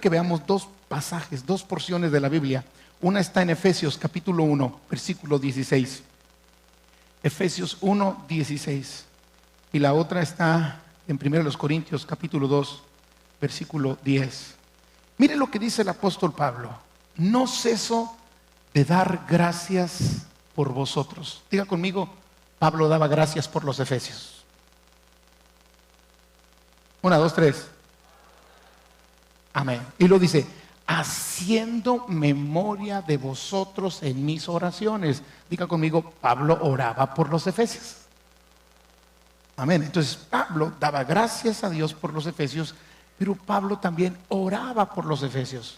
que veamos dos pasajes, dos porciones de la Biblia. Una está en Efesios capítulo 1, versículo 16. Efesios 1, 16. Y la otra está en 1 Corintios capítulo 2, versículo 10. Mire lo que dice el apóstol Pablo: no ceso de dar gracias por vosotros. Diga conmigo, Pablo daba gracias por los efesios. 1, 2, 3. Amén. Y lo dice: haciendo memoria de vosotros en mis oraciones. Diga conmigo, Pablo oraba por los efesios. Amén. Entonces Pablo daba gracias a Dios por los efesios, pero Pablo también oraba por los efesios.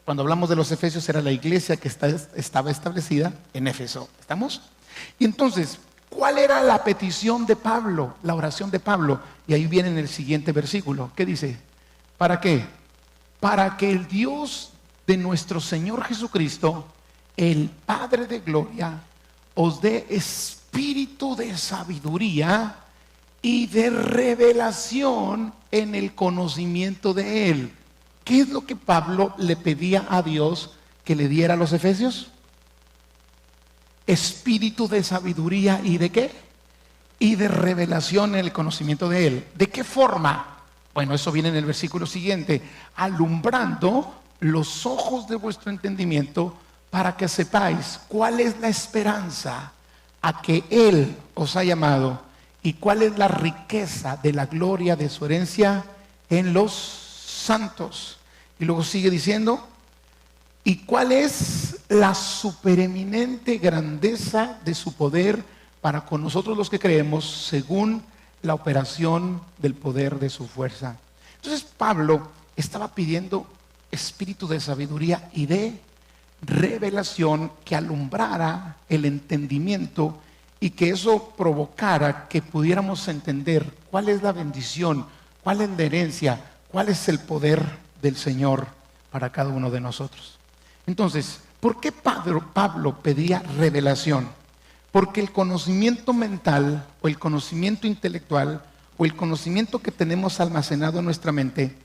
Cuando hablamos de los efesios, era la iglesia que estaba establecida en Éfeso. ¿Estamos? Y entonces, ¿cuál era la petición de Pablo? La oración de Pablo. Y ahí viene en el siguiente versículo. ¿Qué dice? ¿Para qué? Para que el Dios de nuestro Señor Jesucristo, el Padre de gloria, os dé espíritu de sabiduría y de revelación en el conocimiento de Él. ¿Qué es lo que Pablo le pedía a Dios que le diera a los efesios? Espíritu de sabiduría y ¿de qué? Y de revelación en el conocimiento de Él. ¿De qué forma? Bueno, eso viene en el versículo siguiente: alumbrando los ojos de vuestro entendimiento, para que sepáis cuál es la esperanza a que Él os ha llamado y cuál es la riqueza de la gloria de su herencia en los santos. Y luego sigue diciendo: y cuál es la supereminente grandeza de su poder para con nosotros los que creemos, según la operación del poder de su fuerza. Entonces Pablo estaba pidiendo espíritu de sabiduría y de revelación que alumbrara el entendimiento y que eso provocara que pudiéramos entender cuál es la bendición, cuál es la herencia, cuál es el poder del Señor para cada uno de nosotros. Entonces, ¿por qué Pablo pedía revelación? Porque el conocimiento mental o el conocimiento intelectual o el conocimiento que tenemos almacenado en nuestra mente,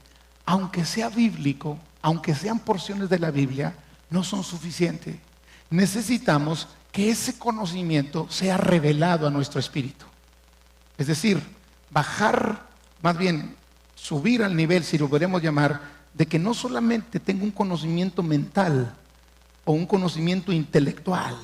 aunque sea bíblico, aunque sean porciones de la Biblia, no son suficientes. Necesitamos que ese conocimiento sea revelado a nuestro espíritu. Es decir, bajar, más bien subir al nivel, si lo podemos llamar, de que no solamente tengo un conocimiento mental o un conocimiento intelectual,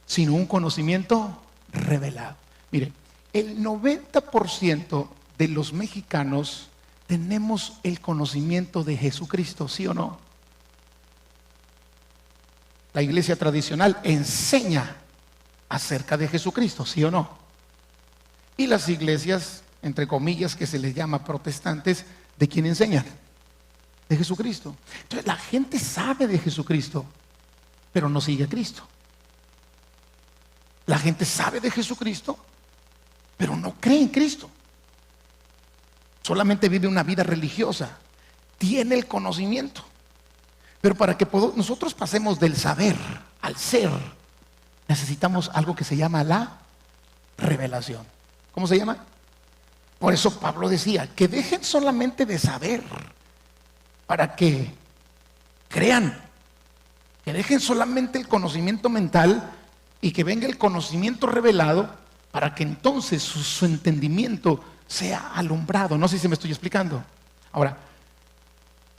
sino un conocimiento revelado. Mire, el 90% de los mexicanos tenemos el conocimiento de Jesucristo, ¿sí o no? La iglesia tradicional enseña acerca de Jesucristo, ¿sí o no? Y las iglesias, entre comillas, que se les llama protestantes, ¿de quién enseñan? De Jesucristo. Entonces la gente sabe de Jesucristo, pero no sigue a Cristo. La gente sabe de Jesucristo, pero no cree en Cristo. Solamente vive una vida religiosa. Tiene el conocimiento, pero para que nosotros pasemos del saber al ser, necesitamos algo que se llama la revelación. ¿Cómo se llama? Por eso Pablo decía que dejen solamente de saber para que crean, que dejen solamente el conocimiento mental y que venga el conocimiento revelado para que entonces su entendimiento sea alumbrado. No sé si me estoy explicando. Ahora,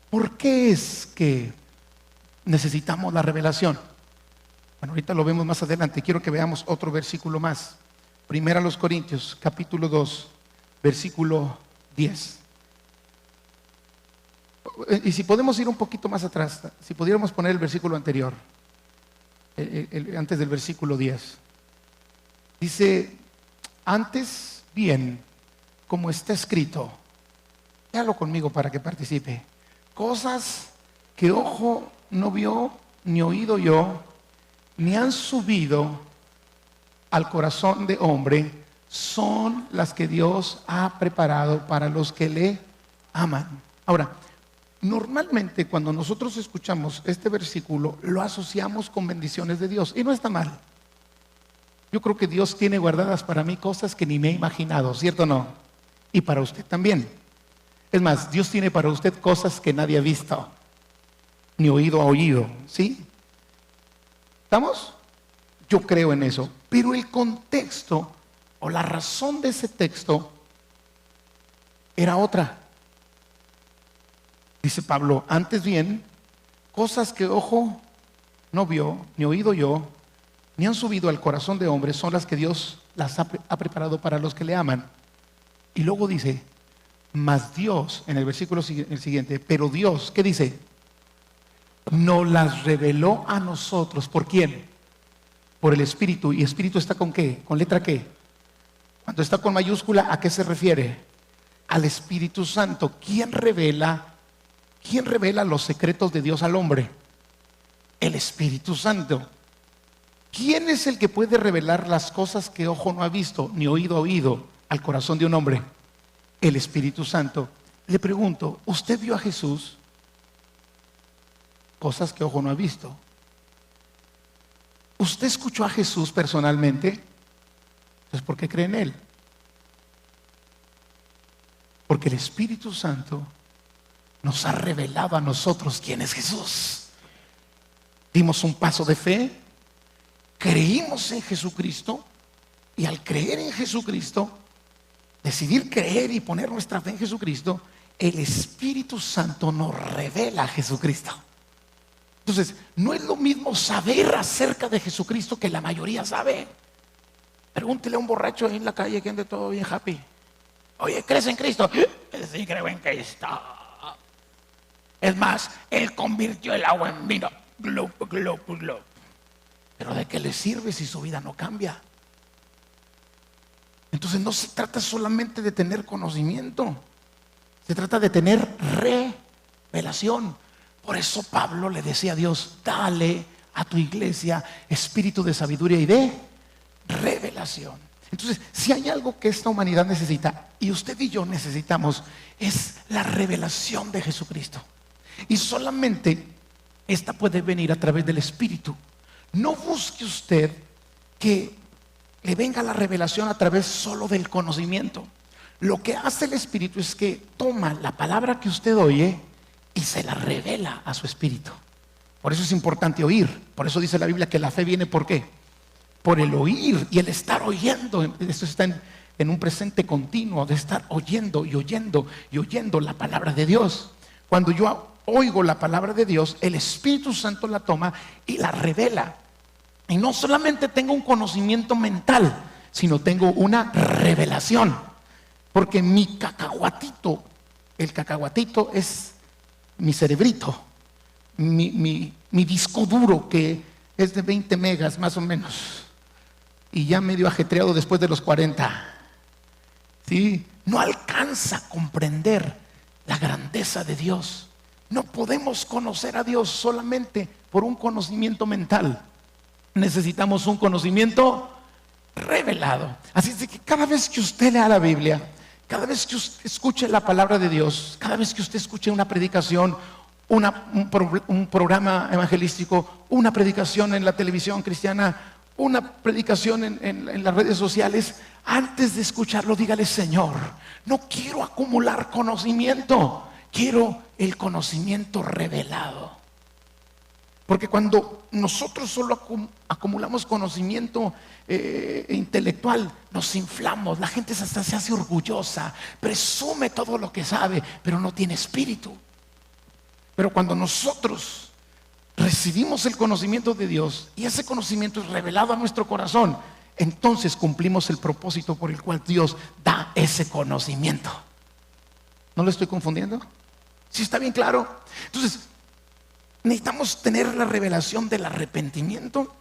¿por qué es que necesitamos la revelación? Bueno, ahorita lo vemos más adelante. Quiero que veamos otro versículo más. 1 Corintios, capítulo 2, versículo 10. Y si podemos ir un poquito más atrás, si pudiéramos poner el versículo anterior, antes del versículo 10. Dice: antes bien, como está escrito, léalo conmigo para que participe, cosas que ojo no vio, ni oído yo, ni han subido al corazón de hombre, son las que Dios ha preparado para los que le aman. Ahora, normalmente cuando nosotros escuchamos este versículo, lo asociamos con bendiciones de Dios, y no está mal. Yo creo que Dios tiene guardadas para mí cosas que ni me he imaginado, ¿cierto o no? Y para usted también. Es más, Dios tiene para usted cosas que nadie ha visto. ni oído ha oído. ¿Sí? ¿Estamos? Yo creo en eso. Pero el contexto o la razón de ese texto era otra. Dice Pablo, antes bien, cosas que ojo no vio, ni oído oyó, ni han subido al corazón de hombre, son las que Dios las ha preparado para los que le aman. Y luego dice, mas Dios, en el versículo siguiente, pero Dios, ¿qué dice? Nos las reveló a nosotros. ¿Por quién? Por el Espíritu. ¿Y Espíritu está con qué? ¿Con letra qué? Cuando está con mayúscula, ¿a qué se refiere? Al Espíritu Santo. ¿Quién revela los secretos de Dios al hombre? El Espíritu Santo. ¿Quién es el que puede revelar las cosas que ojo no ha visto, ni oído ha oído al corazón de un hombre? El Espíritu Santo. Le pregunto, ¿usted vio a Jesús? Cosas que ojo no ha visto. ¿Usted escuchó a Jesús personalmente? Entonces, ¿por qué cree en Él? Porque el Espíritu Santo nos ha revelado a nosotros quién es Jesús. Dimos un paso de fe, creímos en Jesucristo, y al creer en Jesucristo, decidir creer y poner nuestra fe en Jesucristo, el Espíritu Santo nos revela a Jesucristo. Entonces, no es lo mismo saber acerca de Jesucristo que la mayoría sabe. Pregúntele a un borracho ahí en la calle que ande todo bien happy. Oye, ¿crees en Cristo? Sí, creo en Cristo. Es más, Él convirtió el agua en vino. Glup, glup, glup. Pero ¿de qué le sirve si su vida no cambia? Entonces no se trata solamente de tener conocimiento, se trata de tener revelación. Por eso Pablo le decía a Dios, dale a tu iglesia espíritu de sabiduría y de revelación. Entonces, si hay algo que esta humanidad necesita, y usted y yo necesitamos, es la revelación de Jesucristo. Y solamente esta puede venir a través del Espíritu. No busque usted que le venga la revelación a través solo del conocimiento. Lo que hace el Espíritu es que toma la palabra que usted oye y se la revela a su espíritu. Por eso es importante oír. Por eso dice la Biblia que la fe viene ¿por qué? Por el oír y el estar oyendo. Esto está en un presente continuo de estar oyendo y oyendo y oyendo la palabra de Dios. Cuando yo oigo la palabra de Dios, el Espíritu Santo la toma y la revela. Y no solamente tengo un conocimiento mental, sino tengo una revelación. Porque mi cacahuatito, el cacahuatito es mi cerebrito, mi disco duro, que es de 20 megas más o menos, y ya medio ajetreado después de los 40. ¿Sí? No alcanza a comprender la grandeza de Dios. No podemos conocer a Dios solamente por un conocimiento mental. Necesitamos un conocimiento revelado. Así es de que cada vez que usted lea la Biblia, cada vez que usted escuche la palabra de Dios, cada vez que usted escuche una predicación, un programa evangelístico, una predicación en la televisión cristiana, una predicación en las redes sociales, antes de escucharlo dígale: Señor, no quiero acumular conocimiento, quiero el conocimiento revelado. Porque cuando nosotros solo acumulamos conocimiento intelectual, nos inflamos, la gente hasta se hace orgullosa, presume todo lo que sabe, pero no tiene espíritu. Pero cuando nosotros recibimos el conocimiento de Dios y ese conocimiento es revelado a nuestro corazón, entonces cumplimos el propósito por el cual Dios da ese conocimiento. ¿No lo estoy confundiendo? ¿Sí está bien claro? Entonces, necesitamos tener la revelación del arrepentimiento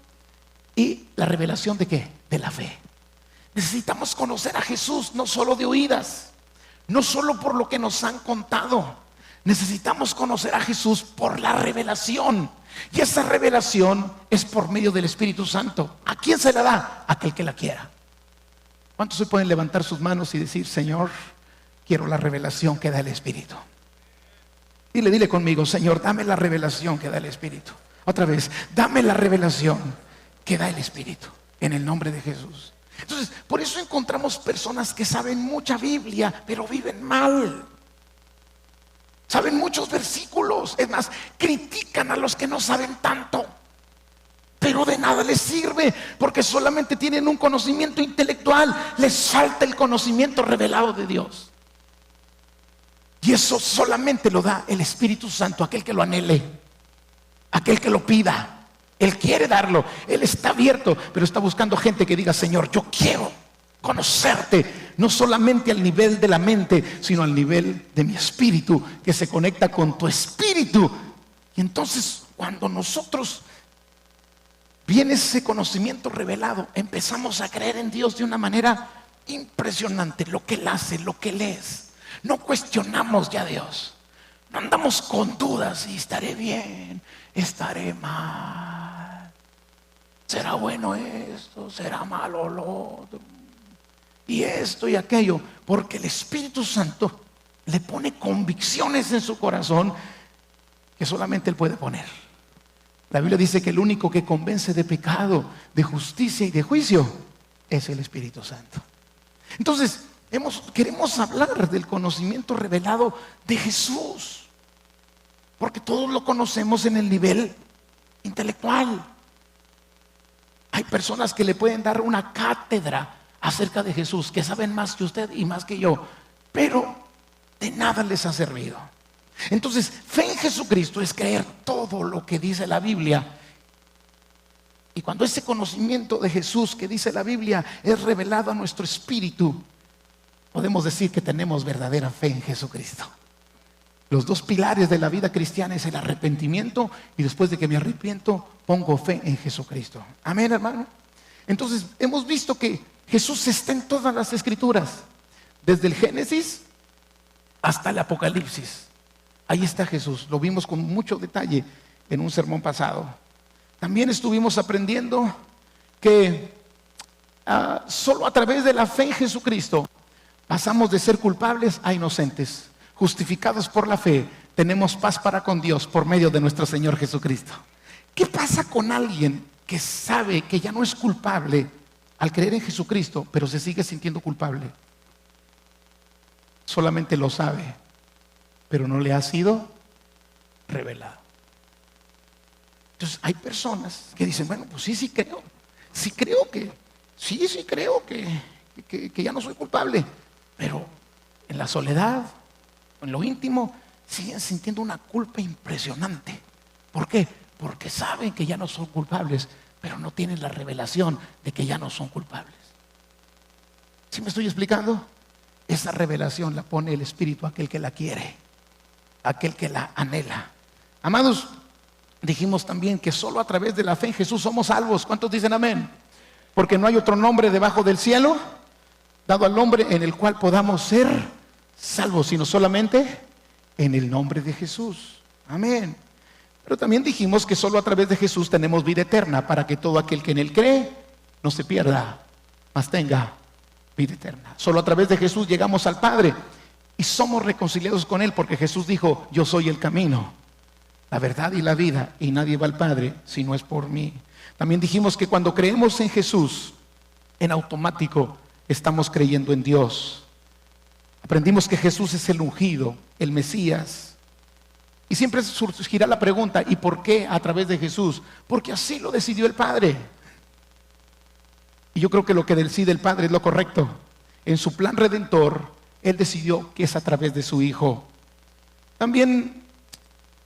y la revelación ¿de qué? De la fe. Necesitamos conocer a Jesús no solo de oídas, no solo por lo que nos han contado. Necesitamos conocer a Jesús por la revelación. Y esa revelación es por medio del Espíritu Santo. ¿A quién se la da? A aquel que la quiera. ¿Cuántos se pueden levantar sus manos y decir: Señor, quiero la revelación que da el Espíritu? Dile conmigo: Señor, dame la revelación que da el Espíritu. Otra vez, dame la revelación que da el Espíritu, en el nombre de Jesús. Entonces, por eso encontramos personas que saben mucha Biblia, pero viven mal. Saben muchos versículos, es más, critican a los que no saben tanto, pero de nada les sirve, porque solamente tienen un conocimiento intelectual, les falta el conocimiento revelado de Dios. Y eso solamente lo da el Espíritu Santo, aquel que lo anhele, aquel que lo pida. Él quiere darlo, Él está abierto, pero está buscando gente que diga: Señor, yo quiero conocerte, no solamente al nivel de la mente, sino al nivel de mi espíritu, que se conecta con tu espíritu. Y entonces, cuando nosotros viene ese conocimiento revelado, empezamos a creer en Dios de una manera impresionante. Lo que Él hace, lo que Él es. No cuestionamos ya a Dios, no andamos con dudas: y estaré bien, estaré mal, será bueno esto, será malo lo otro, y esto y aquello, porque el Espíritu Santo le pone convicciones en su corazón que solamente Él puede poner. La Biblia dice que el único que convence de pecado, de justicia y de juicio es el Espíritu Santo. Entonces, queremos hablar del conocimiento revelado de Jesús, porque todos lo conocemos en el nivel intelectual. Hay personas que le pueden dar una cátedra acerca de Jesús, que saben más que usted y más que yo, pero de nada les ha servido. Entonces, fe en Jesucristo es creer todo lo que dice la Biblia. Y cuando ese conocimiento de Jesús que dice la Biblia es revelado a nuestro espíritu, podemos decir que tenemos verdadera fe en Jesucristo. Los dos pilares de la vida cristiana es el arrepentimiento, y después de que me arrepiento, pongo fe en Jesucristo. Amén, hermano. Entonces, hemos visto que Jesús está en todas las escrituras, desde el Génesis hasta el Apocalipsis. Ahí está Jesús, lo vimos con mucho detalle en un sermón pasado. También estuvimos aprendiendo que solo a través de la fe en Jesucristo pasamos de ser culpables a inocentes. Justificados por la fe, tenemos paz para con Dios por medio de nuestro Señor Jesucristo. ¿Qué pasa con alguien que sabe que ya no es culpable al creer en Jesucristo, pero se sigue sintiendo culpable? Solamente lo sabe, pero no le ha sido revelado. Entonces hay personas que dicen: bueno, pues sí creo que ya no soy culpable, pero en la soledad, en lo íntimo, siguen sintiendo una culpa impresionante. ¿Por qué? Porque saben que ya no son culpables, pero no tienen la revelación de que ya no son culpables. ¿Sí me estoy explicando? Esa revelación la pone el Espíritu a aquel que la quiere, aquel que la anhela. Amados, dijimos también que solo a través de la fe en Jesús somos salvos. ¿Cuántos dicen amén? Porque no hay otro nombre debajo del cielo dado al hombre en el cual podamos ser salvos, sino solamente en el nombre de Jesús. Amén. Pero también dijimos que solo a través de Jesús tenemos vida eterna, para que todo aquel que en Él cree no se pierda, mas tenga vida eterna. Solo a través de Jesús llegamos al Padre y somos reconciliados con Él, porque Jesús dijo: yo soy el camino, la verdad y la vida, y nadie va al Padre si no es por mí. También dijimos que cuando creemos en Jesús, en automático estamos creyendo en Dios. Aprendimos que Jesús es el ungido, el Mesías. Y siempre surgirá la pregunta: ¿y por qué a través de Jesús? Porque así lo decidió el Padre. Y yo creo que lo que decide el Padre es lo correcto. En su plan redentor, Él decidió que es a través de su Hijo. También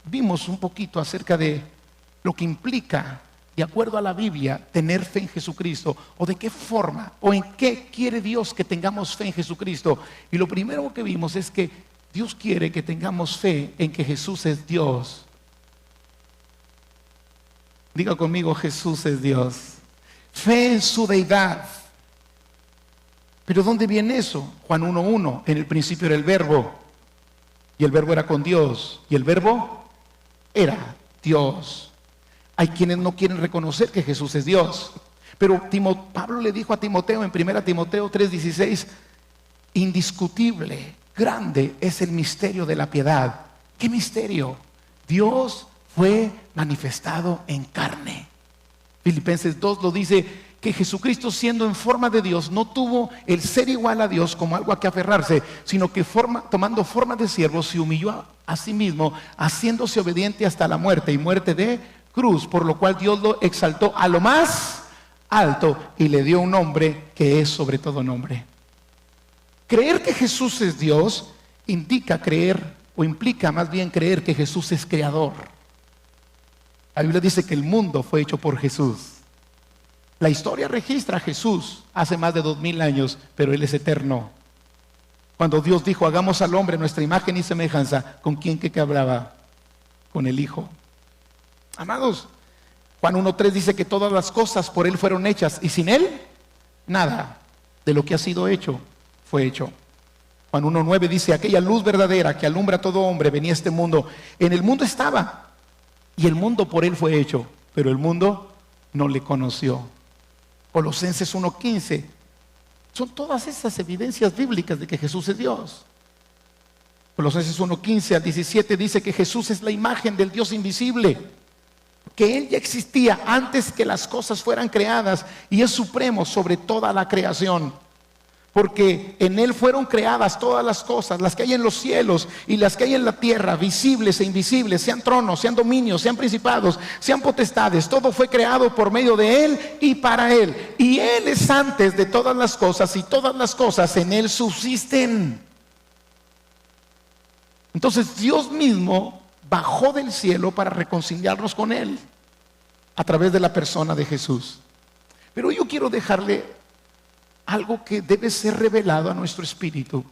vimos un poquito acerca de lo que implica, de acuerdo a la Biblia, tener fe en Jesucristo, o de qué forma, o en qué quiere Dios que tengamos fe en Jesucristo. Y lo primero que vimos es que Dios quiere que tengamos fe en que Jesús es Dios. Diga conmigo: Jesús es Dios. Fe en su deidad. ¿Pero dónde viene eso? Juan 1:1: en el principio era el Verbo, y el Verbo era con Dios, y el Verbo era Dios. Hay quienes no quieren reconocer que Jesús es Dios, pero Pablo le dijo a Timoteo en 1 Timoteo 3:16: indiscutible, grande es el misterio de la piedad. ¿Qué misterio? Dios fue manifestado en carne. Filipenses 2 lo dice, que Jesucristo, siendo en forma de Dios, no tuvo el ser igual a Dios como algo a que aferrarse, sino que tomando forma de siervo, se humilló a sí mismo, haciéndose obediente hasta la muerte, y muerte de cruz, por lo cual Dios lo exaltó a lo más alto y le dio un nombre que es sobre todo nombre. Creer que Jesús es Dios indica creer, o implica más bien creer que Jesús es creador. La Biblia dice que el mundo fue hecho por Jesús. La historia registra a Jesús hace más de 2000 años, pero Él es eterno. Cuando Dios dijo, hagamos al hombre nuestra imagen y semejanza, ¿con quién que hablaba? Con el Hijo. Amados, Juan 1:3 dice que todas las cosas por Él fueron hechas, y sin Él, nada de lo que ha sido hecho fue hecho. Juan 1:9 dice, aquella luz verdadera que alumbra a todo hombre venía a este mundo. En el mundo estaba, y el mundo por Él fue hecho, pero el mundo no le conoció. Colosenses 1:15. Son todas esas evidencias bíblicas de que Jesús es Dios. Colosenses 1:15 al 17 dice que Jesús es la imagen del Dios invisible, que Él ya existía antes que las cosas fueran creadas y es supremo sobre toda la creación. Porque en Él fueron creadas todas las cosas, las que hay en los cielos y las que hay en la tierra, visibles e invisibles, sean tronos, sean dominios, sean principados, sean potestades. Todo fue creado por medio de Él y para Él. Y Él es antes de todas las cosas, y todas las cosas en Él subsisten. Entonces Dios mismo bajó del cielo para reconciliarnos con Él a través de la persona de Jesús. Pero yo quiero dejarle algo que debe ser revelado a nuestro espíritu,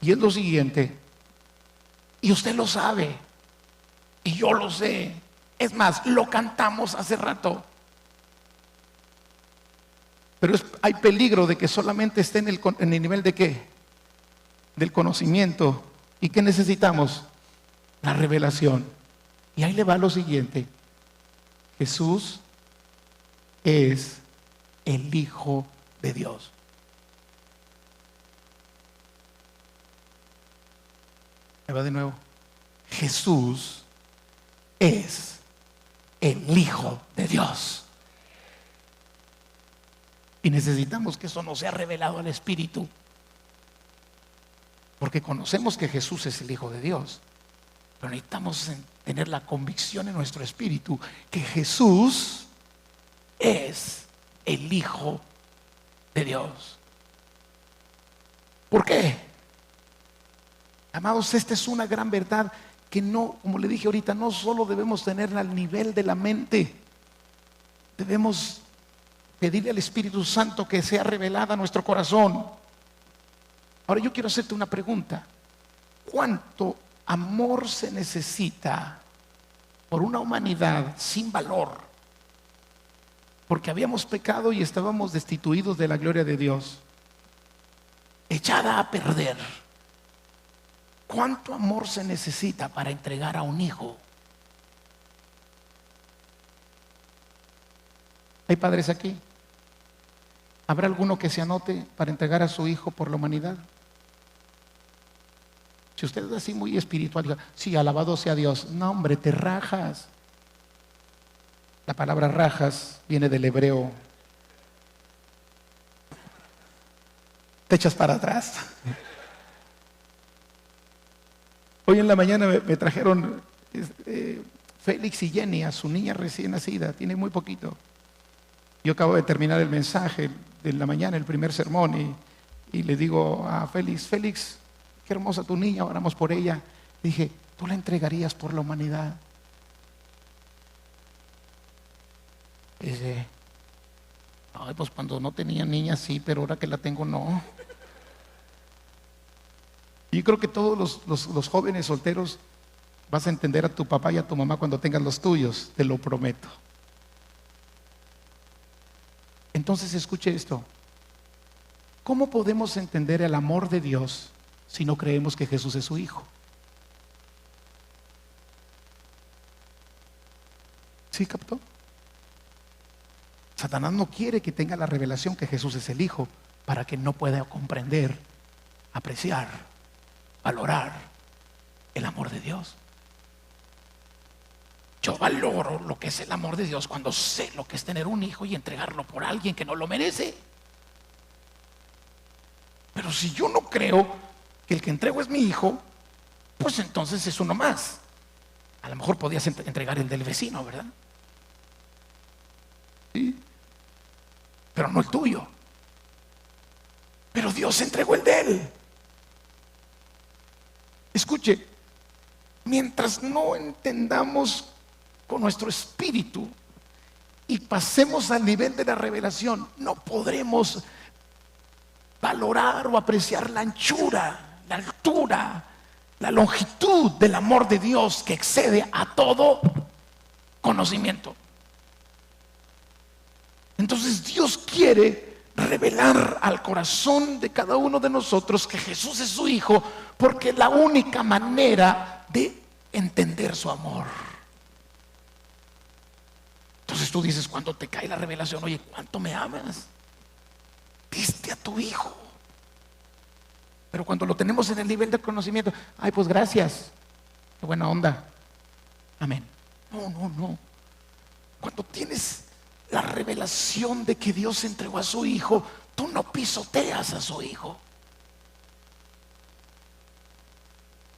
y es lo siguiente, y usted lo sabe, y yo lo sé, es más, lo cantamos hace rato, pero hay peligro de que solamente esté en el nivel de ¿qué? Del conocimiento. ¿Y qué necesitamos? La revelación. Y ahí le va lo siguiente: Jesús es el Hijo de Dios. Me va de nuevo. Jesús es el Hijo de Dios. Y necesitamos que eso nos sea revelado al Espíritu, porque conocemos que Jesús es el Hijo de Dios, pero necesitamos tener la convicción en nuestro espíritu que Jesús es el Hijo de Dios. ¿Por qué? Amados, esta es una gran verdad que no, como le dije ahorita, no solo debemos tenerla al nivel de la mente, debemos pedirle al Espíritu Santo que sea revelada a nuestro corazón. Ahora yo quiero hacerte una pregunta: ¿cuánto amor se necesita por una humanidad sin valor? Porque habíamos pecado y estábamos destituidos de la gloria de Dios, echada a perder. ¿Cuánto amor se necesita para entregar a un hijo? ¿Hay padres aquí? ¿Habrá alguno que se anote para entregar a su hijo por la humanidad? Si usted es así muy espiritual, diga, sí, alabado sea Dios. No, hombre, te rajas. La palabra rajas viene del hebreo. Te echas para atrás. Hoy en la mañana me trajeron Félix y Jenny, a su niña recién nacida, tiene muy poquito. Yo acabo de terminar el mensaje de la mañana, el primer sermón, y le digo a Félix, Félix, qué hermosa tu niña, oramos por ella. Le dije, ¿tú la entregarías por la humanidad? Dice, ay, pues cuando no tenía niña sí, pero ahora que la tengo no. Y yo creo que todos los jóvenes solteros vas a entender a tu papá y a tu mamá cuando tengas los tuyos, te lo prometo. Entonces escuche esto: ¿cómo podemos entender el amor de Dios si no creemos que Jesús es su Hijo? ¿Sí captó? Satanás no quiere que tenga la revelación que Jesús es el Hijo, para que no pueda comprender, apreciar, valorar el amor de Dios. yo valoro lo que es el amor de Dios cuando sé lo que es tener un hijo y entregarlo por alguien que no lo merece. Pero si yo no creo que el que entrego es mi hijo, pues entonces es uno más. A lo mejor podías entregar el del vecino, ¿verdad? Sí. Pero no el tuyo. Pero Dios entregó el de él. Escuche, mientras no entendamos con nuestro espíritu y pasemos al nivel de la revelación, no podremos valorar o apreciar la anchura, la altura, la longitud del amor de Dios que excede a todo conocimiento. Entonces Dios quiere revelar al corazón de cada uno de nosotros que Jesús es su Hijo, porque es la única manera de entender su amor. Entonces tú dices, cuando te cae la revelación, oye, ¿cuánto me amas? Diste a tu Hijo. Pero cuando lo tenemos en el nivel de conocimiento, ay, pues gracias, qué buena onda, amén. No. Cuando tienes la revelación de que Dios entregó a su Hijo, tú no pisoteas a su Hijo.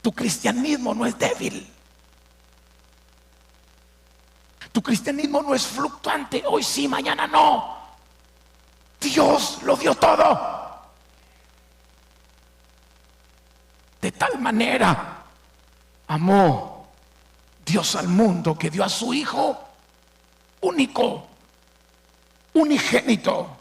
Tu cristianismo no es débil. Tu cristianismo no es fluctuante, hoy sí, mañana no. Dios lo dio todo. De tal manera amó Dios al mundo que dio a su Hijo único, unigénito.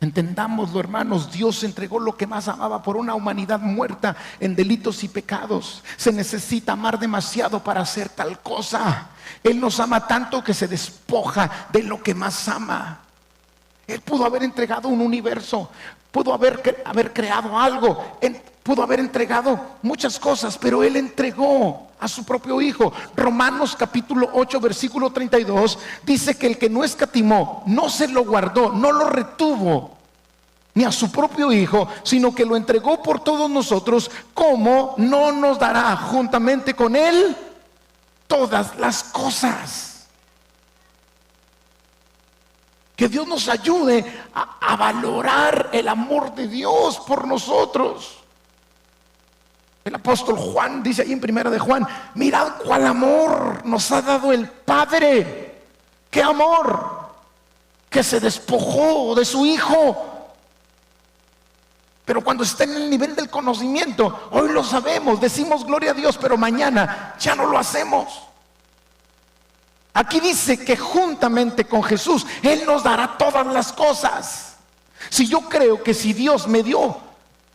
Entendámoslo, hermanos, Dios entregó lo que más amaba por una humanidad muerta en delitos y pecados. Se necesita amar demasiado para hacer tal cosa. Él nos ama tanto que se despoja de lo que más ama. Él pudo haber entregado un universo, pudo haber creado algo, pudo haber entregado muchas cosas, pero Él entregó a su propio Hijo. Romanos capítulo 8 versículo 32 dice que el que no escatimó, no se lo guardó, no lo retuvo ni a su propio Hijo, sino que lo entregó por todos nosotros, ¿cómo no nos dará juntamente con Él todas las cosas? Que Dios nos ayude a valorar el amor de Dios por nosotros. El apóstol Juan dice ahí en primera de Juan, mirad cuál amor nos ha dado el Padre. Qué amor, que se despojó de su Hijo. Pero cuando está en el nivel del conocimiento, hoy lo sabemos, decimos gloria a Dios, pero mañana ya no lo hacemos. Aquí dice que juntamente con Jesús Él nos dará todas las cosas. Si yo creo que si Dios me dio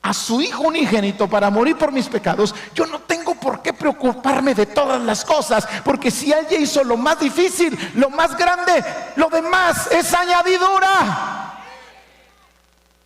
a su Hijo unigénito para morir por mis pecados, yo no tengo por qué preocuparme de todas las cosas, porque si Él ya hizo lo más difícil, lo más grande, lo demás es añadidura.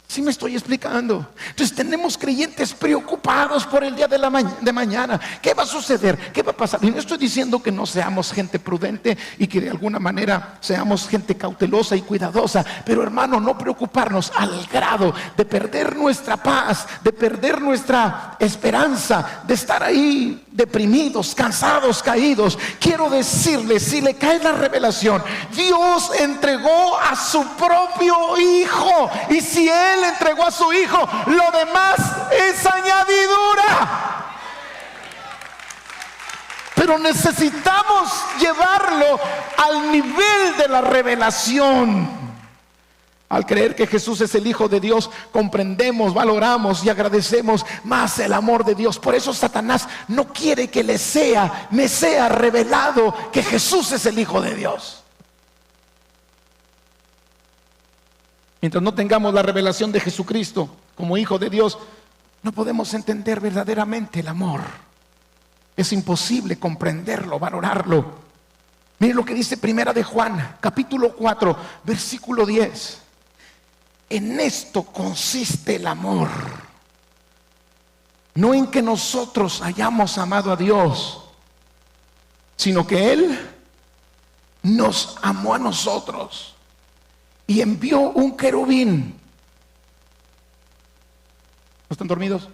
¿Sí me estoy explicando? Entonces tenemos creyentes preocupados por el día de mañana. ¿Qué va a suceder? ¿Qué va a pasar? Y no estoy diciendo que no seamos gente prudente y que de alguna manera seamos gente cautelosa y cuidadosa, pero hermano, no preocuparnos al grado de perder nuestra paz, de perder nuestra esperanza, de estar ahí deprimidos, cansados, caídos. Quiero decirles, si le cae la revelación, Dios entregó a su propio Hijo, y si Él entregó a su Hijo, lo demás es añadidura. Pero necesitamos llevarlo al nivel de la revelación. Al creer que Jesús es el Hijo de Dios, comprendemos, valoramos y agradecemos más el amor de Dios. Por eso Satanás no quiere que me sea revelado que Jesús es el Hijo de Dios. Mientras no tengamos la revelación de Jesucristo como Hijo de Dios, no podemos entender verdaderamente el amor. Es imposible comprenderlo, valorarlo. Mire lo que dice primera de Juan, capítulo 4, versículo 10. En esto consiste el amor, no en que nosotros hayamos amado a Dios, sino que Él nos amó a nosotros y envió un querubín. ¿No están dormidos?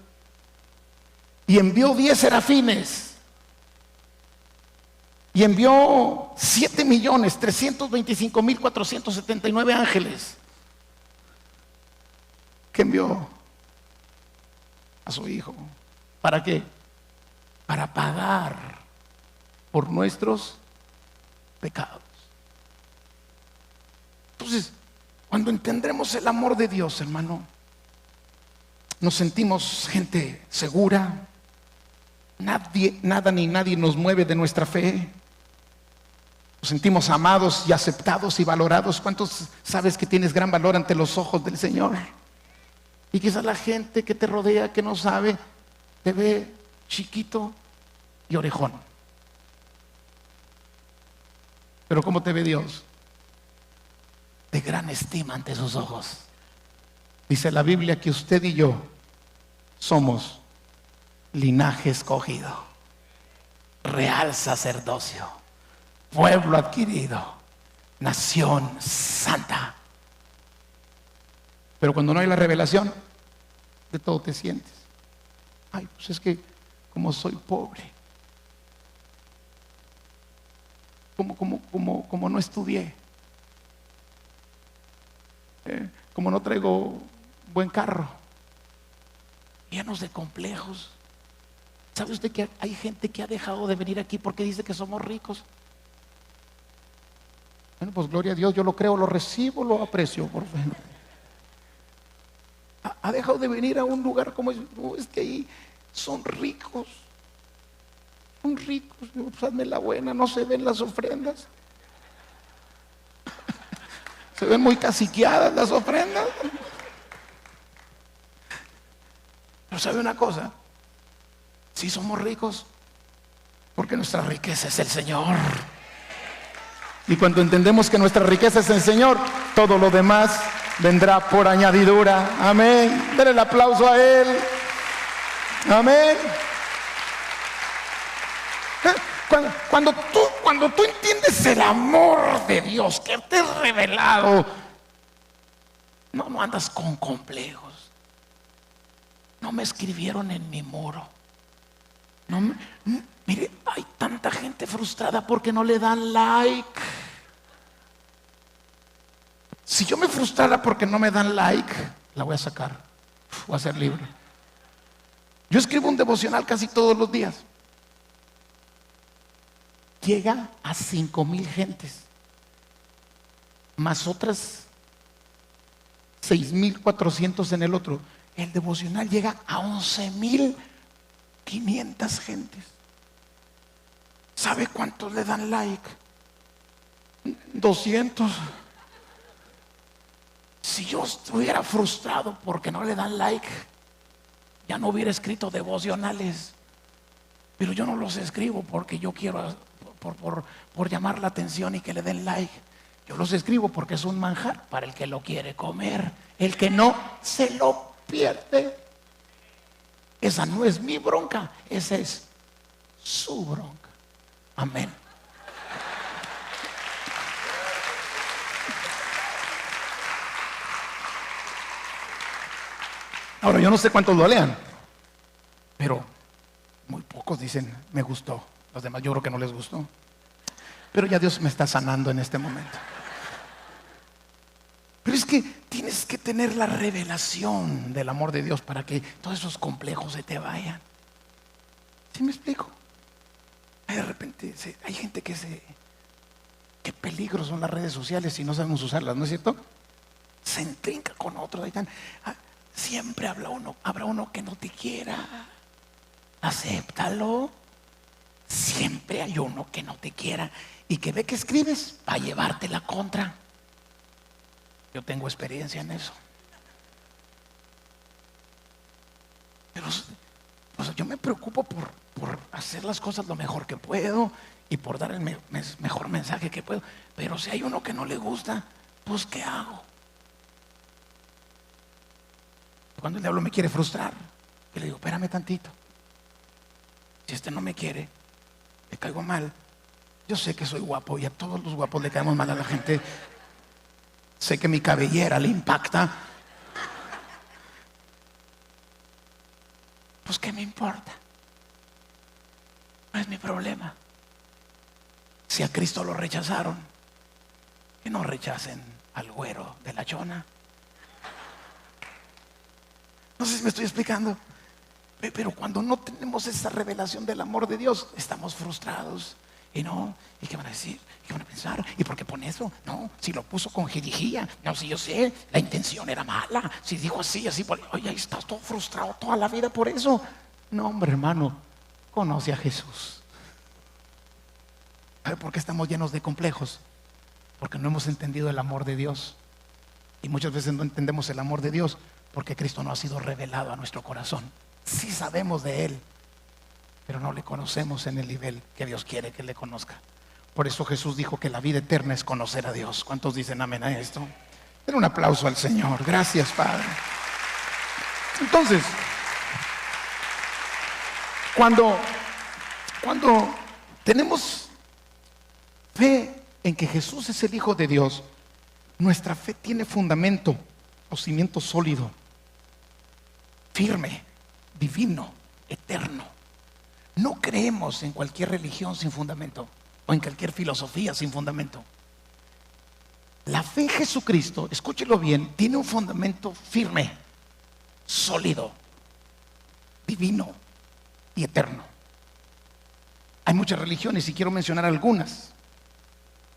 Y envió 10 serafines y envió 7.325.479 ángeles. ¿Qué envió? A su Hijo. ¿Para qué? Para pagar por nuestros pecados. Entonces, cuando entendremos el amor de Dios, hermano, nos sentimos gente segura. Nada ni nadie nos mueve de nuestra fe. Nos sentimos amados y aceptados y valorados. ¿Cuántos sabes que tienes gran valor ante los ojos del Señor? Y quizás la gente que te rodea, que no sabe, te ve chiquito y orejón. Pero ¿cómo te ve Dios? De gran estima ante sus ojos. Dice la Biblia que usted y yo somos linaje escogido, real sacerdocio, pueblo adquirido, nación santa. Pero cuando no hay la revelación, de todo te sientes. Ay, pues es que como soy pobre, como no estudié, como no traigo buen carro, llenos de complejos. ¿Sabe usted que hay gente que ha dejado de venir aquí porque dice que somos ricos? Bueno, pues gloria a Dios, yo lo creo, lo recibo, lo aprecio, por favor. Ha dejado de venir a un lugar como es que ahí son ricos. Son ricos, pues hazme la buena, no se ven las ofrendas. Se ven muy caciqueadas las ofrendas. Pero ¿sabe una cosa? Sí somos ricos porque nuestra riqueza es el Señor. Y cuando entendemos que nuestra riqueza es el Señor, todo lo demás vendrá por añadidura. Amén. Denle el aplauso a Él. Amén. Cuando tú entiendes el amor de Dios que te es revelado, no andas con complejos. No me escribieron en mi muro. Mire, hay tanta gente frustrada porque no le dan like. Si yo me frustrara porque no me dan like, la voy a sacar, voy a ser libre. Yo escribo un devocional casi todos los días. Llega a 5,000 gentes, más otras 6,400 en el otro. El devocional llega a 11,500 gentes. ¿Sabe cuántos le dan like? 200. Si yo estuviera frustrado porque no le dan like, ya no hubiera escrito devocionales. Pero yo no los escribo porque yo quiero por llamar la atención y que le den like. Yo los escribo porque es un manjar para el que lo quiere comer. El que no, se lo pierde. Esa no es mi bronca, esa es su bronca. Amén. Ahora, yo no sé cuántos lo lean, pero muy pocos dicen, me gustó. Los demás yo creo que no les gustó. Pero ya Dios me está sanando en este momento. Pero es que tienes que tener la revelación del amor de Dios para que todos esos complejos se te vayan. ¿Sí me explico? De repente hay gente qué peligro son las redes sociales si no sabemos usarlas, ¿no es cierto? Se entrinca con otros. Siempre habrá uno que no te quiera. Acéptalo. Siempre hay uno que no te quiera y que ve que escribes para llevarte la contra. Yo tengo experiencia en eso. Pero pues, yo me preocupo por hacer las cosas lo mejor que puedo y por dar el mejor mensaje que puedo. Pero si hay uno que no le gusta, pues ¿qué hago? Cuando el diablo me quiere frustrar, yo le digo, espérame tantito. Si este no me quiere, le caigo mal. Yo sé que soy guapo y a todos los guapos le caemos mal a la gente. Sé que mi cabellera le impacta. Pues ¿qué me importa? No es mi problema. Si a Cristo lo rechazaron, que no rechacen al güero de la chona. No sé si me estoy explicando. Pero cuando no tenemos esa revelación del amor de Dios, estamos frustrados. Y no, ¿y qué van a decir? ¿Qué van a pensar? ¿Y por qué pone eso? No, si lo puso con jiribilla. No, si yo sé, la intención era mala. Si dijo así, oye, ahí estás todo frustrado toda la vida por eso. No, hombre, hermano, conoce a Jesús. ¿Sabe por qué estamos llenos de complejos? Porque no hemos entendido el amor de Dios. Y muchas veces no entendemos el amor de Dios porque Cristo no ha sido revelado a nuestro corazón. Sí sabemos de Él, pero no le conocemos en el nivel que Dios quiere que le conozca. Por eso Jesús dijo que la vida eterna es conocer a Dios. ¿Cuántos dicen amén a esto? Den un aplauso al Señor. Gracias, Padre. Entonces, cuando tenemos fe en que Jesús es el Hijo de Dios, nuestra fe tiene fundamento o cimiento sólido, firme, divino, eterno. No creemos en cualquier religión sin fundamento o en cualquier filosofía sin fundamento. La fe en Jesucristo, escúchelo bien, tiene un fundamento firme, sólido, divino y eterno. Hay muchas religiones y quiero mencionar algunas.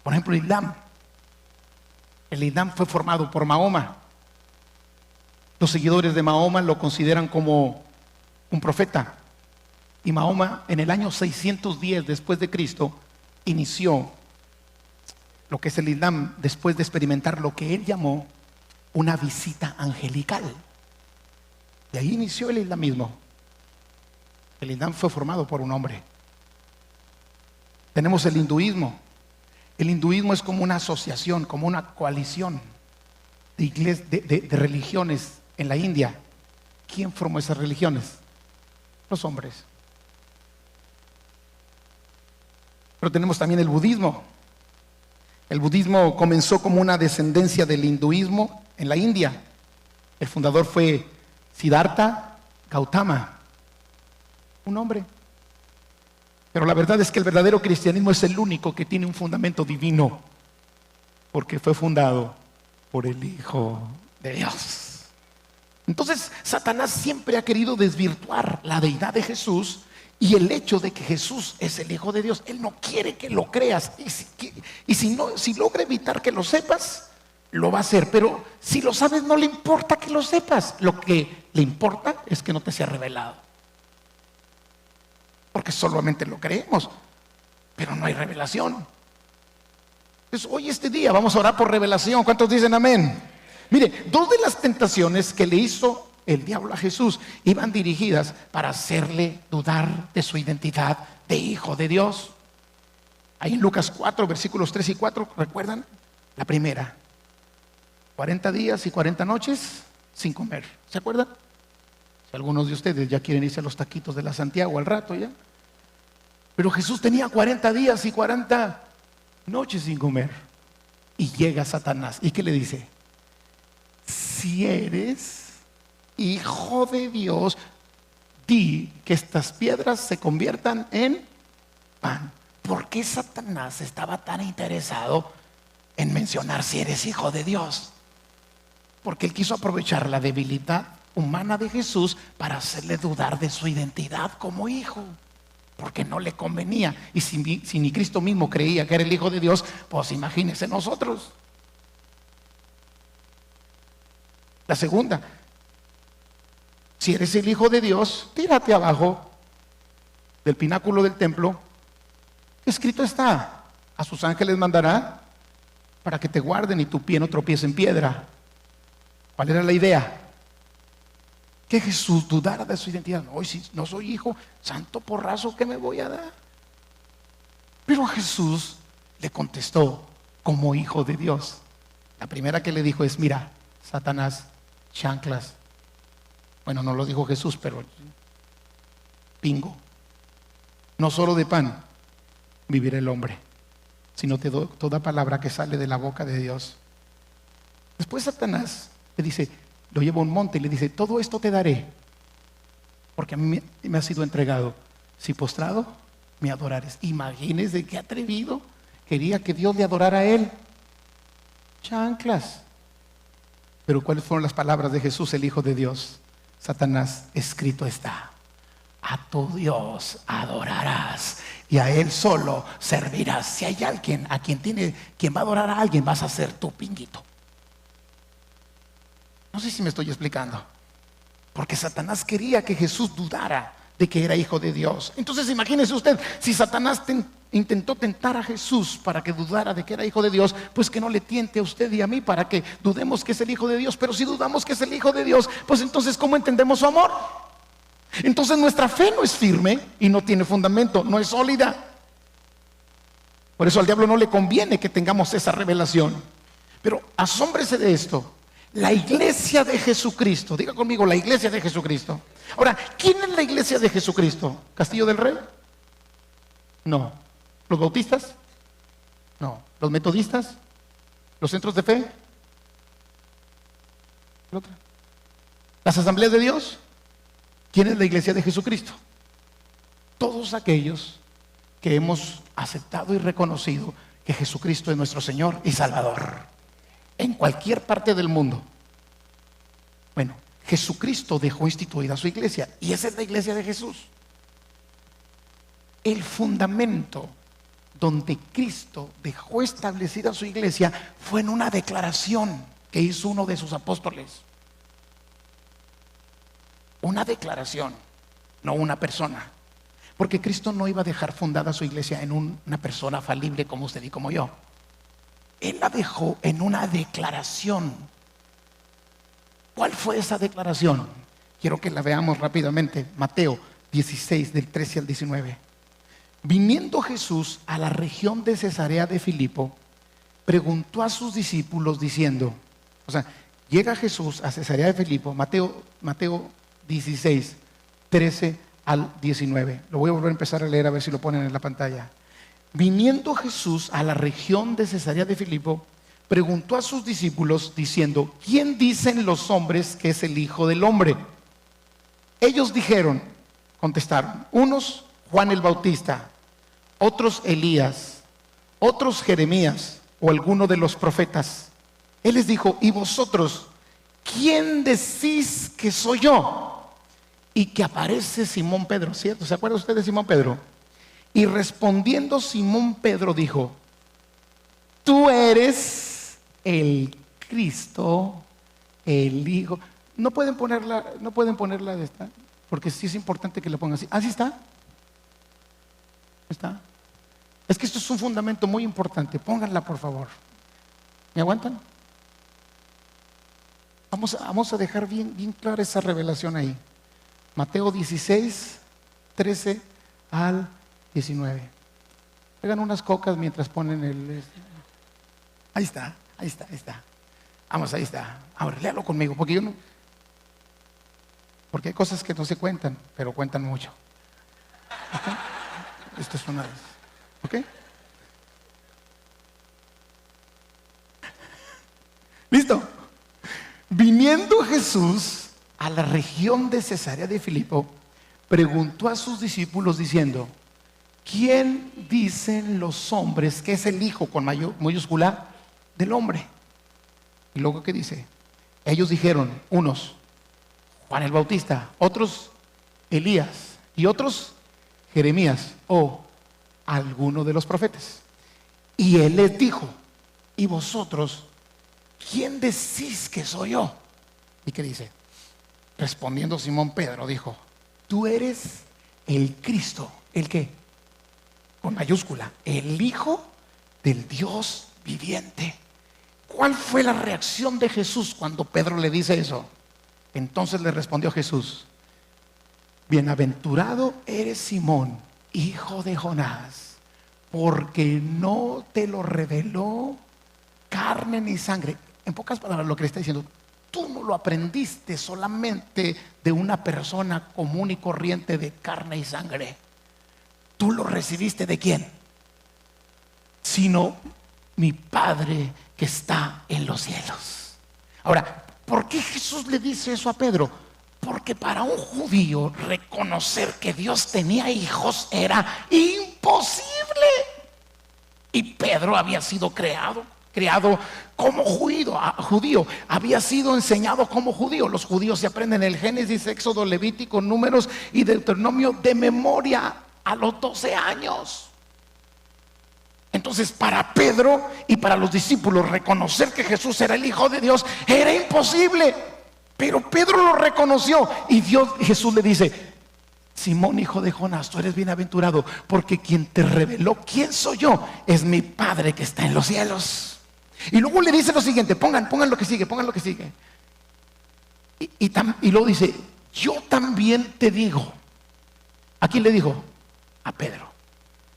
Por ejemplo, el Islam. El Islam fue formado por Mahoma. Los seguidores de Mahoma lo consideran como un profeta. Y Mahoma, en el año 610 después de Cristo, inició lo que es el Islam después de experimentar lo que él llamó una visita angelical. De ahí inició el islamismo. El Islam fue formado por un hombre. Tenemos el hinduismo. El hinduismo es como una asociación, como una coalición de religiones en la India. ¿Quién formó esas religiones? Los hombres. Pero tenemos también el budismo. El budismo comenzó como una descendencia del hinduismo en la India. El fundador fue Siddhartha Gautama, un hombre. Pero la verdad es que el verdadero cristianismo es el único que tiene un fundamento divino, porque fue fundado por el Hijo de Dios. Entonces, Satanás siempre ha querido desvirtuar la deidad de Jesús y el hecho de que Jesús es el Hijo de Dios. Él no quiere que lo creas, y si logra evitar que lo sepas, lo va a hacer. Pero si lo sabes, no le importa que lo sepas. Lo que le importa es que no te sea revelado, porque solamente lo creemos, pero no hay revelación. Entonces, hoy este día vamos a orar por revelación. ¿Cuántos dicen amén? Mire, dos de las tentaciones que le hizo el diablo a Jesús iban dirigidas para hacerle dudar de su identidad de Hijo de Dios. Ahí en Lucas 4, versículos 3 y 4, ¿recuerdan? La primera, 40 días y 40 noches sin comer. ¿Se acuerdan? Si algunos de ustedes ya quieren irse a los taquitos de la Santiago al rato ya. Pero Jesús tenía 40 días y 40 noches sin comer. Y llega Satanás. ¿Y qué le dice? Si eres Hijo de Dios, di que estas piedras se conviertan en pan. ¿Por qué Satanás estaba tan interesado en mencionar si eres Hijo de Dios? Porque él quiso aprovechar la debilidad humana de Jesús para hacerle dudar de su identidad como hijo, porque no le convenía. Y si ni Cristo mismo creía que era el Hijo de Dios, pues imagínense nosotros. La segunda, si eres el Hijo de Dios, tírate abajo del pináculo del templo. Escrito está: a sus ángeles mandará para que te guarden y tu pie no tropiece en piedra. ¿Cuál era la idea? Que Jesús dudara de su identidad. No, si no soy hijo, santo porrazo, ¿qué me voy a dar? Pero Jesús le contestó como Hijo de Dios. La primera que le dijo es: mira, Satanás, chanclas. Bueno, no lo dijo Jesús, pero pingo. No solo de pan vivirá el hombre, sino de toda palabra que sale de la boca de Dios. Después Satanás le dice, lo lleva a un monte y le dice: todo esto te daré, porque a mí me ha sido entregado, si postrado me adorares. Imagínense qué atrevido. quería que Dios le adorara a él. Chanclas. Pero ¿cuáles fueron las palabras de Jesús, el Hijo de Dios? Satanás, escrito está: a tu Dios adorarás y a Él solo servirás. Si hay alguien a quien va a adorar a alguien, vas a ser tu pinguito. No sé si me estoy explicando. Porque Satanás quería que Jesús dudara de que era hijo de Dios. Entonces imagínese usted, si Satanás intentó tentar a Jesús para que dudara de que era hijo de Dios, pues que no le tiente a usted y a mí para que dudemos que es el hijo de Dios. Pero si dudamos que es el hijo de Dios, pues entonces ¿cómo entendemos su amor? Entonces nuestra fe no es firme y no tiene fundamento, no es sólida. Por eso al diablo no le conviene que tengamos esa revelación. Pero asómbrese de esto: la iglesia de Jesucristo. Diga conmigo, la iglesia de Jesucristo. Ahora, ¿quién es la iglesia de Jesucristo? ¿Castillo del Rey? No. ¿Los bautistas? No. ¿Los metodistas? ¿Los centros de fe? ¿La otra? ¿Las asambleas de Dios? ¿Quién es la iglesia de Jesucristo? Todos aquellos que hemos aceptado y reconocido que Jesucristo es nuestro Señor y Salvador, en cualquier parte del mundo. Bueno, Jesucristo dejó instituida su iglesia y esa es la iglesia de Jesús. El fundamento donde Cristo dejó establecida su iglesia fue en una declaración que hizo uno de sus apóstoles. Una declaración, no una persona. Porque Cristo no iba a dejar fundada su iglesia en una persona falible como usted y como yo. Él la dejó en una declaración. ¿Cuál fue esa declaración? Quiero que la veamos rápidamente. Mateo 16, del 13 al 19. Viniendo Jesús a la región de Cesarea de Filipo, preguntó a sus discípulos diciendo, o sea, llega Jesús a Cesarea de Filipo, Mateo 16, 13 al 19. Lo voy a volver a empezar a leer a ver si lo ponen en la pantalla. Viniendo Jesús a la región de Cesarea de Filipo, preguntó a sus discípulos diciendo, ¿quién dicen los hombres que es el Hijo del Hombre? Ellos dijeron, contestaron, unos Juan el Bautista, otros Elías, otros Jeremías o alguno de los profetas. Él les dijo, ¿y vosotros quién decís que soy yo? Y que aparece Simón Pedro, ¿cierto? ¿Se acuerda usted de Simón Pedro? Y respondiendo Simón Pedro dijo, tú eres el Cristo, el Hijo. No pueden ponerla de esta, porque sí es importante que la pongan así. ¿Así está? ¿Está? Es que esto es un fundamento muy importante. Pónganla, por favor. ¿Me aguantan? Vamos a dejar bien clara esa revelación ahí. Mateo 16, 13 al 19. Pegan unas cocas mientras ponen el... Ahí está. Vamos, ahí está. Ahora, léalo conmigo, porque yo no... Porque hay cosas que no se cuentan, pero cuentan mucho. ¿Okay? Esto es una vez. ¿Ok? ¿Listo? Viniendo Jesús a la región de Cesarea de Filipo, preguntó a sus discípulos diciendo, ¿quién dicen los hombres que es el Hijo con mayúscula del hombre? Y luego, ¿qué dice? Ellos dijeron, unos Juan el Bautista, otros Elías y otros Jeremías o alguno de los profetas. Y él les dijo, ¿y vosotros quién decís que soy yo? ¿Y qué dice? Respondiendo Simón Pedro dijo, tú eres el Cristo. ¿El qué? Con mayúscula, el Hijo del Dios viviente. ¿Cuál fue la reacción de Jesús cuando Pedro le dice eso? Entonces le respondió Jesús, bienaventurado eres Simón, hijo de Jonás, porque no te lo reveló carne ni sangre. En pocas palabras lo que le está diciendo, tú no lo aprendiste solamente de una persona común y corriente de carne y sangre. Tú lo recibiste ¿de quién? Sino mi Padre que está en los cielos. Ahora, ¿por qué Jesús le dice eso a Pedro? Porque para un judío reconocer que Dios tenía hijos era imposible. Y Pedro había sido criado como judío, había sido enseñado como judío. Los judíos se aprenden el Génesis, Éxodo, Levítico, Números y Deuteronomio de memoria a los 12 años. Entonces, para Pedro y para los discípulos, reconocer que Jesús era el Hijo de Dios era imposible. Pero Pedro lo reconoció y Jesús le dice: Simón, hijo de Jonás, tú eres bienaventurado, porque quien te reveló quién soy yo es mi Padre que está en los cielos. Y luego le dice lo siguiente, pongan lo que sigue. Y luego dice: yo también te digo. ¿A quién le dijo? A Pedro.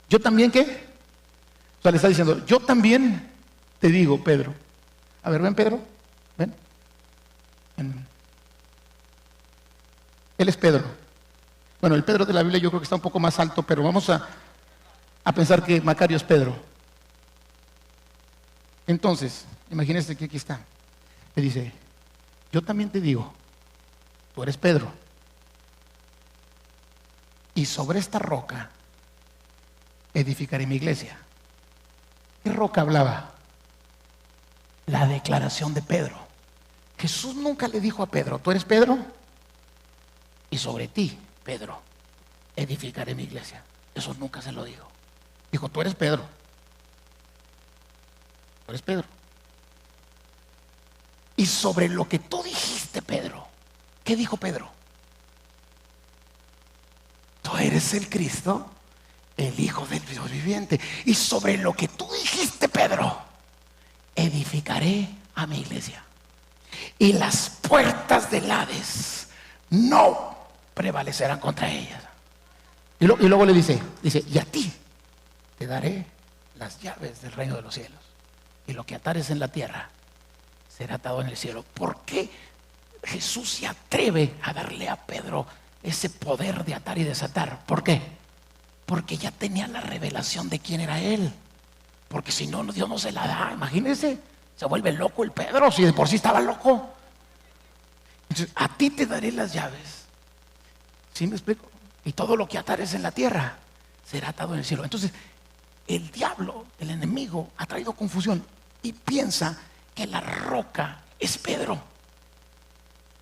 ¿Yo también qué? O sea, le está diciendo: yo también te digo, Pedro. A ver, ven, Pedro, ven. Él es Pedro. Bueno, el Pedro de la Biblia yo creo que está un poco más alto, pero vamos a pensar que Macario es Pedro. Entonces, imagínense que aquí está. Le dice: yo también te digo, tú eres Pedro, y sobre esta roca edificaré mi iglesia. ¿Qué roca hablaba? La declaración de Pedro. Jesús nunca le dijo a Pedro: tú eres Pedro, y sobre ti, Pedro, edificaré mi iglesia. Eso nunca se lo dijo. Dijo: tú eres Pedro. Tú eres Pedro. Y sobre lo que tú dijiste, Pedro, ¿qué dijo Pedro? Tú eres el Cristo, el Hijo del Dios viviente. Y sobre lo que tú dijiste, Pedro, edificaré a mi iglesia. Y las puertas del Hades no prevalecerán contra ellas. Y luego le dice: y a ti te daré las llaves del reino de los cielos. Y lo que atares en la tierra será atado en el cielo. ¿Por qué Jesús se atreve a darle a Pedro ese poder de atar y desatar? ¿Por qué? Porque ya tenía la revelación de quién era él. Porque si no, Dios no se la da. Imagínense, se vuelve loco el Pedro, si de por sí estaba loco. Entonces, a ti te daré las llaves. ¿Sí me explico? Y todo lo que atares en la tierra será atado en el cielo. Entonces, el diablo, el enemigo, ha traído confusión y piensa que la roca es Pedro,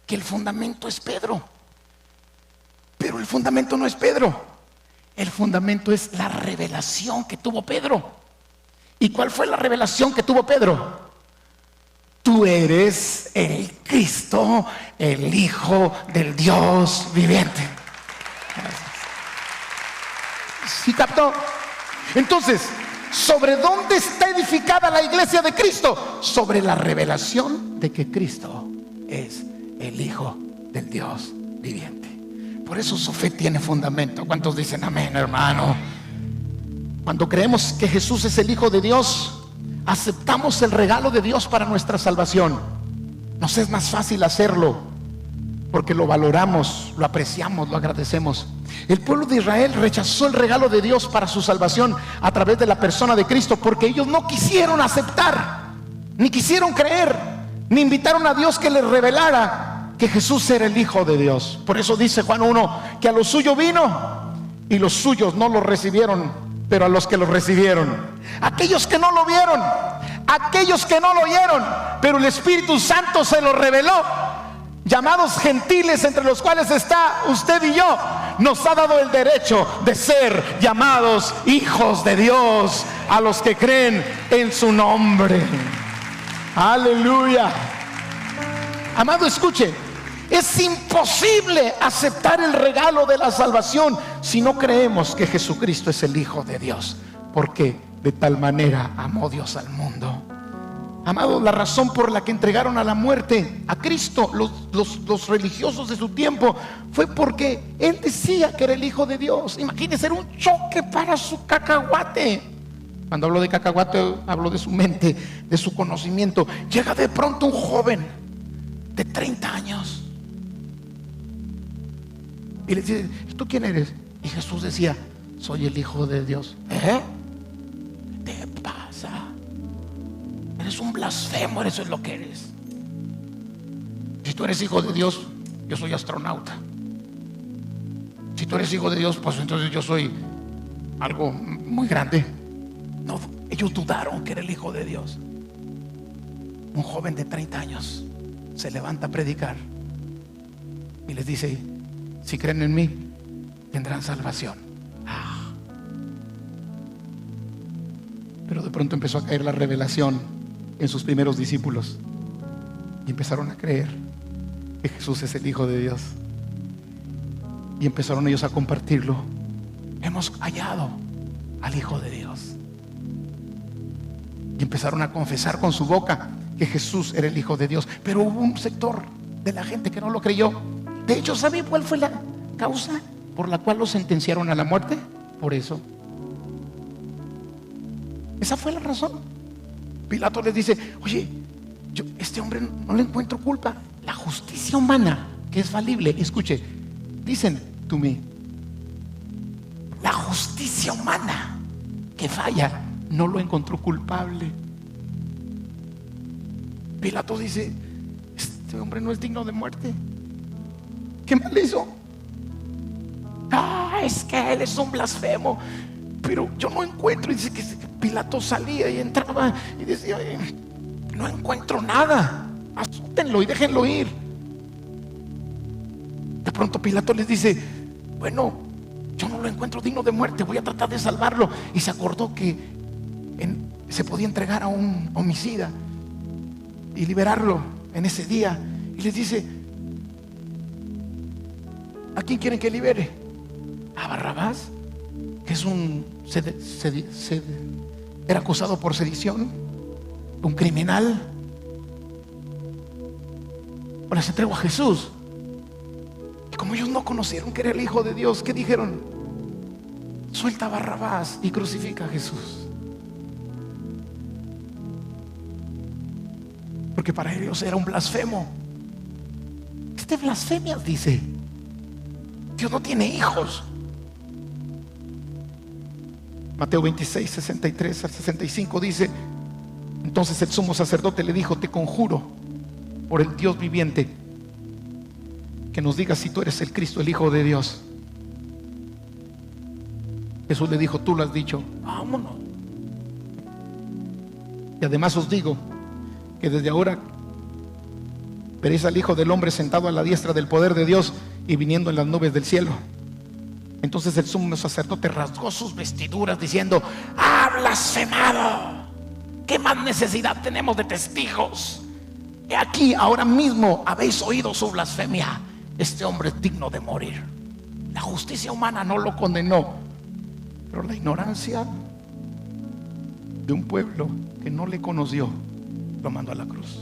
que el fundamento es Pedro. Pero el fundamento no es Pedro. El fundamento es la revelación que tuvo Pedro. ¿Y cuál fue la revelación que tuvo Pedro? Tú eres el Cristo, el Hijo del Dios viviente. ¿Sí captó? Entonces, ¿sobre dónde está edificada la iglesia de Cristo? Sobre la revelación de que Cristo es el Hijo del Dios viviente. Por eso su fe tiene fundamento. ¿Cuántos dicen amén, hermano? Cuando creemos que Jesús es el Hijo de Dios, aceptamos el regalo de Dios para nuestra salvación. Nos es más fácil hacerlo porque lo valoramos, lo apreciamos, lo agradecemos. El pueblo de Israel rechazó el regalo de Dios para su salvación a través de la persona de Cristo, porque ellos no quisieron aceptar, ni quisieron creer, ni invitaron a Dios que les revelara que Jesús era el Hijo de Dios. Por eso dice Juan 1 que a lo suyo vino y los suyos no lo recibieron, pero a los que lo recibieron, aquellos que no lo vieron, aquellos que no lo oyeron, pero el Espíritu Santo se lo reveló, llamados gentiles, entre los cuales está usted y yo, nos ha dado el derecho de ser llamados hijos de Dios a los que creen en su nombre. Aleluya. Amado, escuche, es imposible aceptar el regalo de la salvación si no creemos que Jesucristo es el Hijo de Dios, porque de tal manera amó Dios al mundo. Amado, la razón por la que entregaron a la muerte a Cristo los religiosos de su tiempo fue porque Él decía que era el Hijo de Dios. Imagínense, era un choque para su cacahuate. Cuando hablo de cacahuate, hablo de su mente, de su conocimiento. Llega de pronto un joven de 30 años y le dice: ¿tú quién eres? Y Jesús decía: soy el Hijo de Dios. ¿Qué te pasa? Eres un blasfemo, eso es lo que eres. Si tú eres hijo de Dios, yo soy astronauta. Si tú eres hijo de Dios, pues entonces yo soy algo muy grande. No, ellos dudaron que era el Hijo de Dios. Un joven de 30 años se levanta a predicar y les dice: si creen en mí, tendrán salvación. Pero de pronto empezó a caer la revelación en sus primeros discípulos y empezaron a creer que Jesús es el Hijo de Dios. Y empezaron ellos a compartirlo: hemos hallado al Hijo de Dios. Y empezaron a confesar con su boca que Jesús era el Hijo de Dios. Pero hubo un sector de la gente que no lo creyó. De hecho, ¿sabe cuál fue la causa por la cual lo sentenciaron a la muerte? Por eso. Esa fue la razón. Pilato les dice: oye, yo este hombre no le encuentro culpa. La justicia humana, que es falible, escuche, dicen to me, la justicia humana que falla no lo encontró culpable. Pilato dice: este hombre no es digno de muerte. ¿Qué mal hizo? Es que él es un blasfemo. Pero yo no encuentro. Y dice que Pilato salía y entraba y decía: no encuentro nada, asútenlo y déjenlo ir. De pronto Pilato les dice: bueno, yo no lo encuentro digno de muerte, voy a tratar de salvarlo. Y se acordó que se podía entregar a un homicida y liberarlo en ese día. Y les dice: ¿a quién quieren que libere? A Barrabás, que es era acusado por sedición, un criminal. O les entrego a Jesús. Y como ellos no conocieron que era el Hijo de Dios, ¿qué dijeron? Suelta a Barrabás y crucifica a Jesús. Porque para ellos era un blasfemo. Este blasfemia, dice. Dios no tiene hijos. Mateo 26, 63 al 65 dice: entonces el sumo sacerdote le dijo: te conjuro por el Dios viviente que nos digas si tú eres el Cristo, el Hijo de Dios. Jesús le dijo: tú lo has dicho, vámonos. Y además os digo que desde ahora veréis al Hijo del Hombre sentado a la diestra del poder de Dios y viniendo en las nubes del cielo. Entonces el sumo sacerdote rasgó sus vestiduras diciendo: ¡ha blasfemado! ¿Qué más necesidad tenemos de testigos? He aquí, ahora mismo habéis oído su blasfemia. Este hombre es digno de morir. La justicia humana no lo condenó, pero la ignorancia de un pueblo que no le conoció lo mandó a la cruz.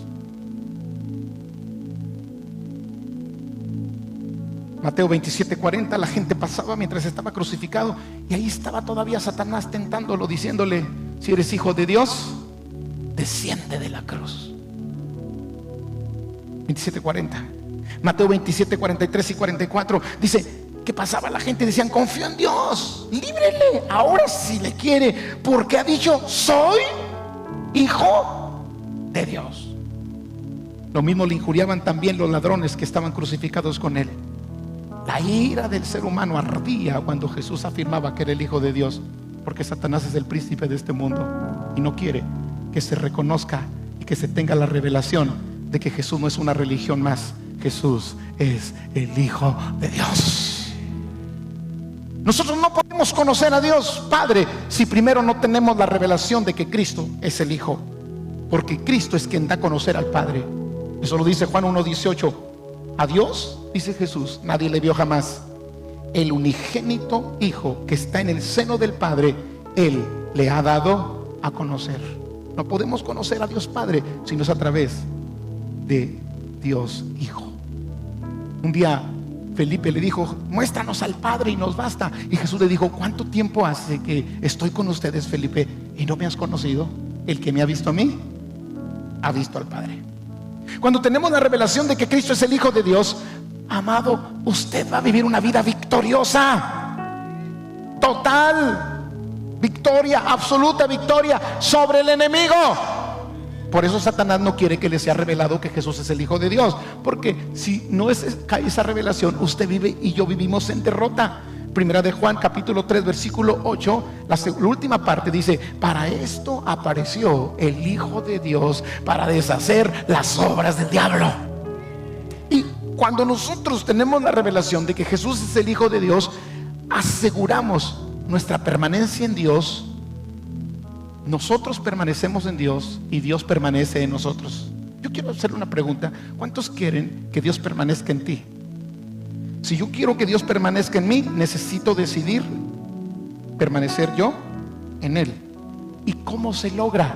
Mateo 27:40, la gente pasaba mientras estaba crucificado y ahí estaba todavía Satanás tentándolo, diciéndole: si eres hijo de Dios, desciende de la cruz. 27:40. Mateo 27:43 y 44 dice que pasaba la gente y decían: confío en Dios, líbrele ahora si le quiere, porque ha dicho: soy hijo de Dios. Lo mismo le injuriaban también los ladrones que estaban crucificados con él. La ira del ser humano ardía cuando Jesús afirmaba que era el Hijo de Dios, porque Satanás es el príncipe de este mundo y no quiere que se reconozca y que se tenga la revelación de que Jesús no es una religión más. Jesús es el Hijo de Dios. Nosotros no podemos conocer a Dios Padre si primero no tenemos la revelación de que Cristo es el Hijo, porque Cristo es quien da a conocer al Padre. Eso lo dice Juan 1:18. A Dios, dice Jesús, nadie le vio jamás. El unigénito Hijo que está en el seno del Padre, Él le ha dado a conocer. No podemos conocer a Dios Padre si no es a través de Dios Hijo. Un día Felipe le dijo: muéstranos al Padre y nos basta. Y Jesús le dijo: ¿cuánto tiempo hace que estoy con ustedes, Felipe, y no me has conocido? El que me ha visto a mí, ha visto al Padre. Cuando tenemos la revelación de que Cristo es el Hijo de Dios, amado, usted va a vivir una vida victoriosa, total victoria, absoluta victoria sobre el enemigo. Por eso Satanás no quiere que le sea revelado que Jesús es el Hijo de Dios, porque si no cae esa revelación, usted vive y yo vivimos en derrota. Primera de Juan, capítulo 3, versículo 8, la última parte dice: para esto apareció el Hijo de Dios, para deshacer las obras del diablo. Y cuando nosotros tenemos la revelación de que Jesús es el Hijo de Dios, aseguramos nuestra permanencia en Dios. Nosotros permanecemos en Dios y Dios permanece en nosotros. Yo quiero hacerle una pregunta: ¿cuántos quieren que Dios permanezca en ti? Si yo quiero que Dios permanezca en mí, necesito decidir permanecer yo en Él. ¿Y cómo se logra?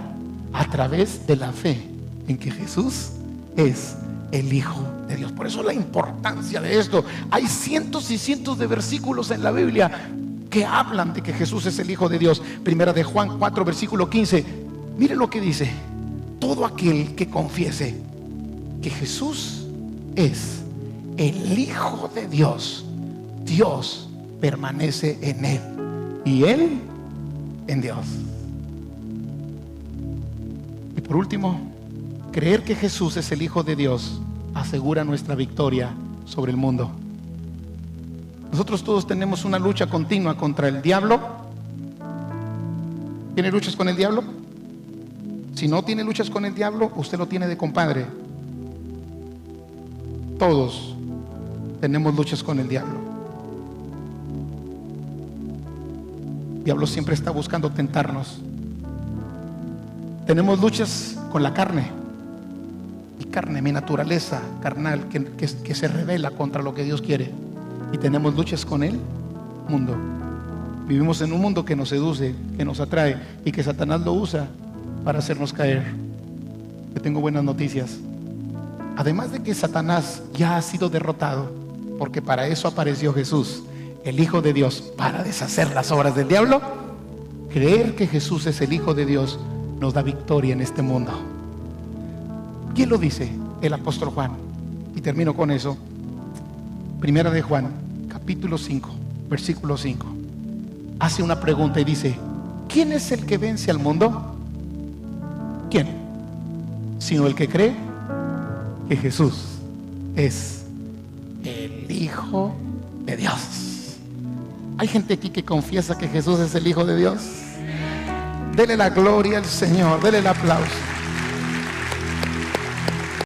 A través de la fe en que Jesús es el Hijo de Dios. Por eso la importancia de esto. Hay cientos y cientos de versículos en la Biblia que hablan de que Jesús es el Hijo de Dios. Primera de Juan 4, versículo 15. Mire lo que dice: todo aquel que confiese que Jesús es el Hijo de Dios, Dios permanece en Él y Él en Dios. Y por último, creer que Jesús es el Hijo de Dios asegura nuestra victoria sobre el mundo. Nosotros todos tenemos una lucha continua contra el diablo. ¿Tiene luchas con el diablo? Si no tiene luchas con el diablo, usted lo tiene de compadre. Todos tenemos luchas con el diablo. El diablo siempre está buscando tentarnos. Tenemos luchas con la carne. Mi carne, mi naturaleza carnal que se rebela contra lo que Dios quiere. Y tenemos luchas con el mundo. Vivimos en un mundo que nos seduce, que nos atrae y que Satanás lo usa para hacernos caer. Yo tengo buenas noticias. Además de que Satanás ya ha sido derrotado, porque para eso apareció Jesús, el Hijo de Dios, para deshacer las obras del diablo. Creer que Jesús es el Hijo de Dios nos da victoria en este mundo. ¿Quién lo dice? El apóstol Juan. Y termino con eso. Primera de Juan, capítulo 5, versículo 5. Hace una pregunta y dice: ¿quién es el que vence al mundo? ¿Quién? Sino el que cree que Jesús es el Hijo de Dios. ¿Hay gente aquí que confiesa que Jesús es el Hijo de Dios? Dele la gloria al Señor, dele el aplauso.